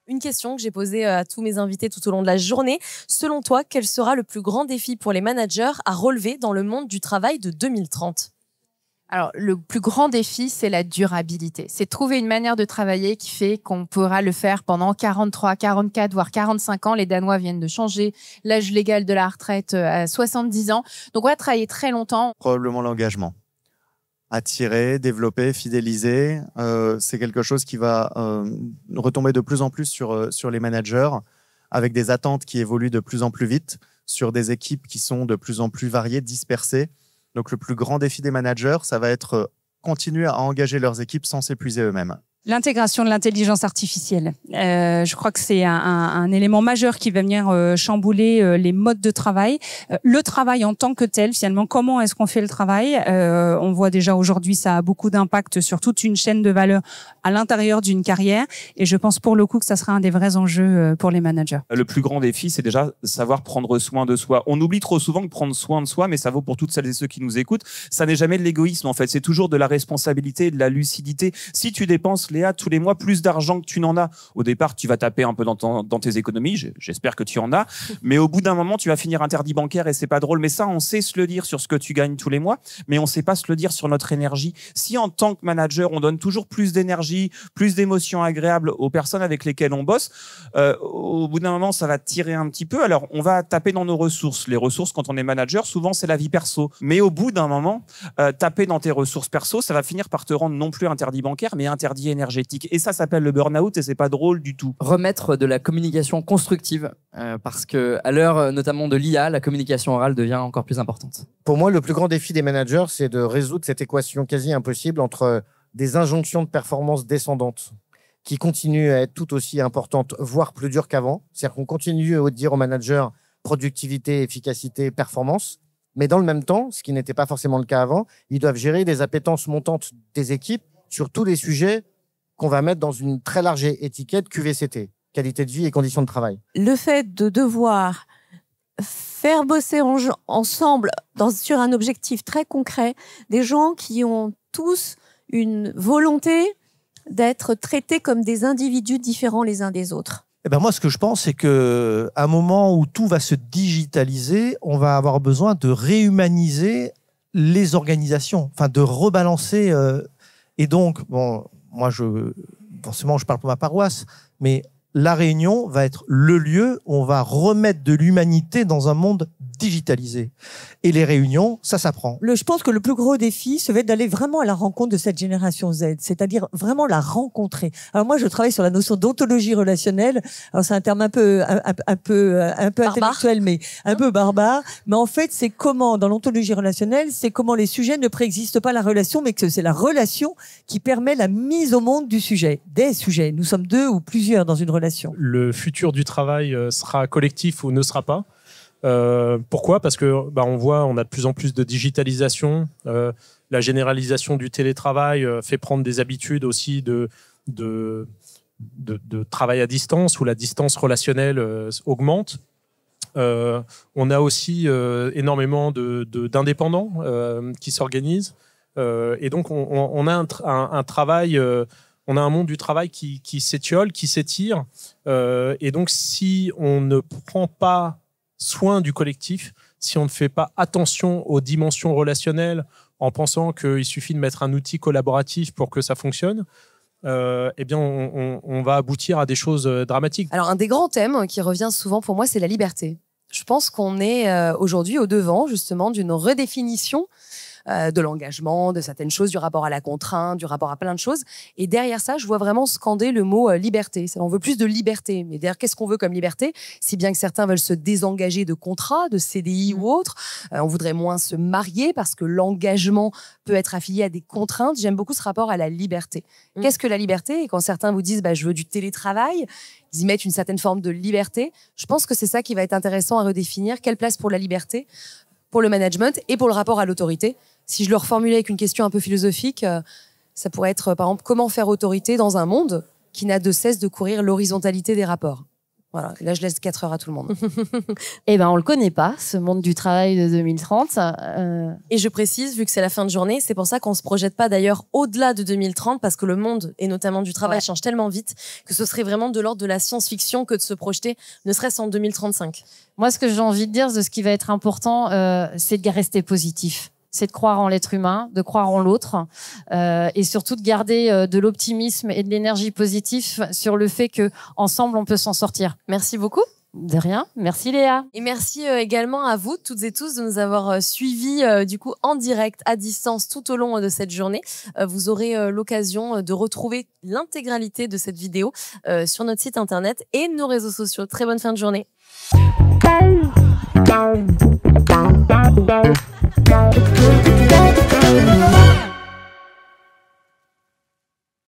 Une question que j'ai posée à tous mes invités tout au long de la journée. Selon toi, quel sera le plus grand défi pour les managers à relever dans le monde du travail de 2030 ? Alors, le plus grand défi, c'est la durabilité. C'est trouver une manière de travailler qui fait qu'on pourra le faire pendant 43, 44, voire 45 ans. Les Danois viennent de changer l'âge légal de la retraite à 70 ans. Donc, on va travailler très longtemps. Probablement l'engagement. Attirer, développer, fidéliser, c'est quelque chose qui va retomber de plus en plus sur les managers, avec des attentes qui évoluent de plus en plus vite, sur des équipes qui sont de plus en plus variées, dispersées. Donc le plus grand défi des managers, ça va être continuer à engager leurs équipes sans s'épuiser eux-mêmes. L'intégration de l'intelligence artificielle. Je crois que c'est un élément majeur qui va venir chambouler les modes de travail. Le travail en tant que tel, finalement, comment est-ce qu'on fait le travail ? On voit déjà aujourd'hui, ça a beaucoup d'impact sur toute une chaîne de valeur à l'intérieur d'une carrière. Et je pense pour le coup que ça sera un des vrais enjeux pour les managers. Le plus grand défi, c'est déjà savoir prendre soin de soi. On oublie trop souvent que prendre soin de soi, mais ça vaut pour toutes celles et ceux qui nous écoutent, ça n'est jamais de l'égoïsme en fait, c'est toujours de la responsabilité et de la lucidité. Si tu dépenses, Léa, tous les mois plus d'argent que tu n'en as, au départ tu vas taper un peu dans tes économies, j'espère que tu en as, mais au bout d'un moment tu vas finir interdit bancaire et c'est pas drôle. Mais ça, on sait se le dire sur ce que tu gagnes tous les mois, mais on sait pas se le dire sur notre énergie. Si en tant que manager on donne toujours plus d'énergie, plus d'émotions agréables aux personnes avec lesquelles on bosse, au bout d'un moment ça va tirer un petit peu. Alors on va taper dans nos ressources. Les ressources quand on est manager, souvent c'est la vie perso, mais au bout d'un moment taper dans tes ressources perso, ça va finir par te rendre non plus interdit bancaire mais interdit énergétique. Et ça s'appelle le burn-out et c'est pas drôle du tout. Remettre de la communication constructive, parce que à l'heure notamment de l'IA, la communication orale devient encore plus importante. Pour moi, le plus grand défi des managers, c'est de résoudre cette équation quasi impossible entre des injonctions de performance descendantes qui continuent à être tout aussi importantes, voire plus dures qu'avant. C'est-à-dire qu'on continue à dire aux managers productivité, efficacité, performance, mais dans le même temps, ce qui n'était pas forcément le cas avant, ils doivent gérer des appétences montantes des équipes sur tous les sujets qu'on va mettre dans une très large étiquette QVCT, qualité de vie et conditions de travail. Le fait de devoir faire bosser ensemble sur un objectif très concret, des gens qui ont tous une volonté d'être traités comme des individus différents les uns des autres. Eh ben moi, ce que je pense, c'est qu'à un moment où tout va se digitaliser, on va avoir besoin de réhumaniser les organisations, enfin de rebalancer. Et donc, bon, moi, forcément, je parle pour ma paroisse, mais La Réunion va être le lieu où on va remettre de l'humanité dans un monde digitalisé. Et les réunions, ça s'apprend. Je pense que le plus gros défi, ça va être d'aller vraiment à la rencontre de cette génération Z, c'est-à-dire vraiment la rencontrer. Alors moi, je travaille sur la notion d'ontologie relationnelle. Alors c'est un terme un peu intellectuel, mais un peu barbare. Mais en fait, c'est comment, dans l'ontologie relationnelle, c'est comment les sujets ne préexistent pas la relation, mais que c'est la relation qui permet la mise au monde du sujet, des sujets. Nous sommes deux ou plusieurs dans une relation. Le futur du travail sera collectif ou ne sera pas. Pourquoi ? Parce que on a de plus en plus de digitalisation. La généralisation du télétravail fait prendre des habitudes aussi de travail à distance, où la distance relationnelle augmente. On a aussi énormément d'indépendants qui s'organisent. Et donc, on a un travail... on a un monde du travail qui s'étiole, qui s'étire. Et donc, si on ne prend pas soin du collectif, si on ne fait pas attention aux dimensions relationnelles en pensant qu'il suffit de mettre un outil collaboratif pour que ça fonctionne, eh bien on va aboutir à des choses dramatiques. Alors, un des grands thèmes qui revient souvent pour moi, c'est la liberté. Je pense qu'on est aujourd'hui au devant justement d'une redéfinition de l'engagement, de certaines choses, du rapport à la contrainte, du rapport à plein de choses. Et derrière ça, je vois vraiment scander le mot liberté. On veut plus de liberté. Mais derrière, qu'est-ce qu'on veut comme liberté ? Si bien que certains veulent se désengager de contrats, de CDI ou autres. On voudrait moins se marier parce que l'engagement peut être affilié à des contraintes. J'aime beaucoup ce rapport à la liberté. Qu'est-ce que la liberté ? Et quand certains vous disent je veux du télétravail, ils y mettent une certaine forme de liberté. Je pense que c'est ça qui va être intéressant à redéfinir. Quelle place pour la liberté, pour le management et pour le rapport à l'autorité ? Si je le reformulais avec une question un peu philosophique, ça pourrait être, par exemple, comment faire autorité dans un monde qui n'a de cesse de courir l'horizontalité des rapports ? Voilà, là je laisse 4 heures à tout le monde. Eh ben, on le connaît pas, ce monde du travail de 2030. Et je précise, vu que c'est la fin de journée, c'est pour ça qu'on se projette pas d'ailleurs au-delà de 2030, parce que le monde, et notamment du travail, change tellement vite que ce serait vraiment de l'ordre de la science-fiction que de se projeter, ne serait-ce en 2035. Moi, ce que j'ai envie de dire de ce qui va être important, c'est de rester positif. C'est de croire en l'être humain, de croire en l'autre, et surtout de garder de l'optimisme et de l'énergie positive sur le fait que ensemble on peut s'en sortir. Merci beaucoup. De rien. Merci Léa. Et merci également à vous toutes et tous de nous avoir suivis du coup en direct, à distance, tout au long de cette journée. Vous aurez l'occasion de retrouver l'intégralité de cette vidéo sur notre site internet et nos réseaux sociaux. Très bonne fin de journée. Bye.